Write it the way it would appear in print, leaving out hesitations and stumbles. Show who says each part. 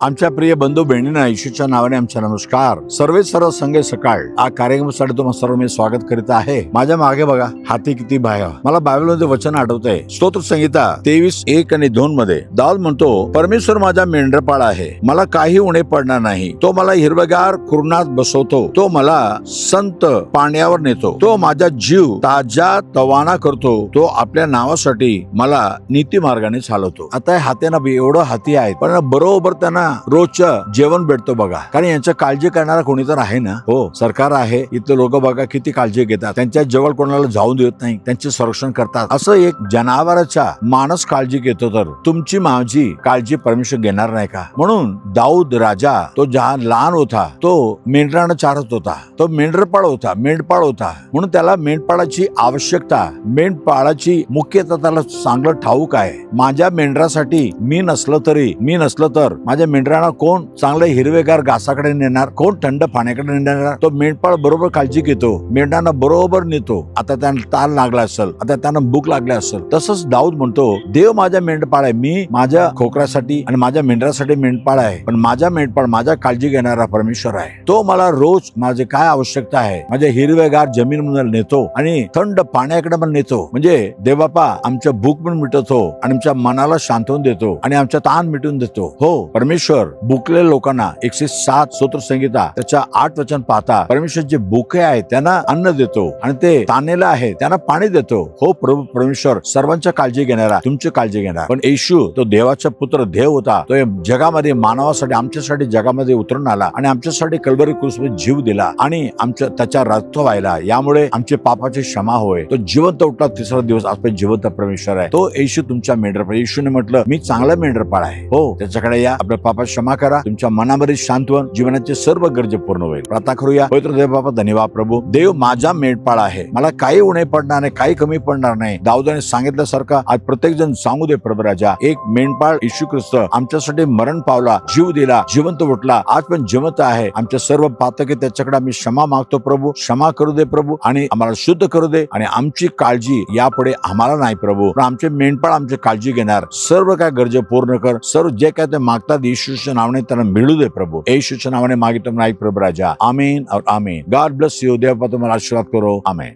Speaker 1: आमच्या प्रिय बंधू बहिणींना येशूच्या नावाने आमचा नमस्कार. सर्व संघ सकाळ या कार्यक्रमासाठी तुम्हाला सर्व मी स्वागत करीत आहे. माझ्या मागे बघा हाती किती बाया. मला बायबलमध्ये वचन आठवतंय. स्तोत्र संहिता 23:1 आणि 2 मध्ये दाऊद म्हणतो, परमेश्वर माझा मेंढरपाळ आहे, मला काही उणे पडणार नाही. तो मला हिरवेगार कुरणात बसवतो, तो मला संत पाण्यावर नेतो, तो माझा जीव ताजा तवाना करतो, तो आपल्या नावासाठी मला नीती मार्गाने चालवतो. आता हात्यांना एवढं हाती आहेत, पण बरोबर त्यांना रोजचं जेवण भेटतो बघा. कारण यांची काळजी करणारा कोणी तर आहे ना. हो, सरकार आहे. इथले लोक बघा किती काळजी घेतात. त्यांच्या जवळ कोणाला जाऊन देत नाही, त्यांचे संरक्षण करतात. असं एक जनावराचा माणूस काळजी घेतो, तर तुमची माझी काळजी परमेश्वर घेणार नाही का? म्हणून दाऊद राजा तो लहान होता, तो मेंढरानं चारत होता, तो मेंढरपाळ होता. म्हणून त्याला मेंढपाळाची आवश्यकता, मेंढपाळाची मुख्यतः त्याला चांगलं ठाऊक आहे. माझ्या मेंढरासाठी मी नसलं तर माझ्या मेंढरांना कोण चांगलं हिरवेगार घासाकडे नेणार, कोण थंड पाण्याकडे नेणार? तो मेंढपाळ बरोबर काळजी घेतो, मेंढरांना बरोबर नेतो. आता त्यांना ताल लागला असेल, आता त्यांना भूक लागली असेल, तसंच दाऊद म्हणतो, देव माझ्या मेंढपाळ आहे. मी माझ्या खोकरासाठी आणि माझ्या मेंढरासाठी मेंढपाळ आहे, पण माझा मेंढपाळ माझा काळजी घेणारा परमेश्वर आहे. तो मला रोज माझे काय आवश्यकता आहे माझ्या हिरवेगार जमीन म्हणून नेतो आणि थंड पाण्याकडे पण नेतो. म्हणजे देवबापा आमच्या भूक पण मिटवतो आणि आमच्या मनाला शांतवून देतो आणि आमचा ताण मिटवून देतो. हो, परमेश्वर भुकलेल्या लोकांना 107 स्तोत्र संहिता त्याच्या 8 वचन पाहता, परमेश्वर जे भुके आहेत त्यांना अन्न देतो आणि ते ताणलेले आहे त्यांना पाणी देतो. हो, प्रभू परमेश्वर सर्वांच्या काळजी घेणारा, तुमची काळजी घेणार. पण येशू तो देवाचा पुत्र देव होता, तो जगामध्ये मानवासाठी आमच्यासाठी जगामध्ये उतरून आला आणि आमच्यासाठी कल्वरी क्रूसवर जीव दिला आणि आमच्या त्याच्या रक्त व्हायला, यामुळे आमचे पापाची क्षमा होय. तो जिवंत उठला तिसरा दिवस. आपण जिवंत परमेश्वर आहे. तो येशू तुमच्या मेंढरपाळ. येशूने म्हटलं, मी चांगला मेंढरपाळ आहे. हो, त्याच्याकडे या, आपल्या पापाची क्षमा करा, तुमच्या मनामध्ये शांतवन, जीवनाचे सर्व गरजे पूर्ण होईल. प्रार्थना करूया. पवित्र देव बाबा, धन्यवाद प्रभू. देव माझा मेंढपाळ आहे, मला काही उणे पडणार नाही, काही कमी पडणार नाही. दाऊदाने सांगितल्यासारखं आज प्रत्येक जण सांगू दे प्रभू राजा, एक मेंढपाळ येशू ख्रिस्त आमच्यासाठी मरण पावला, जीव दिला, जिवंत उठला, आज पण जिवंत आहे. आमच्या सर्व पातके त्याच्याकडे आम्ही क्षमा मागतो प्रभू. क्षमा करू दे प्रभू आणि आम्हाला शुद्ध करू दे आणि आमची काळजी यापुढे आम्हाला नाही प्रभू, पण आमचे मेंढपाळ आमची काळजी घेणार. सर्व काय गरजे पूर्ण कर. सर्व जे काय ते मागतात येशूच्या नावाने त्यांना मिळू दे प्रभू. येशूच्या नावाने मागितो नाही प्रभू राजा. आमीन और आमीन. God bless you. देव तुम्हाला आशीर्वाद करो. आमीन.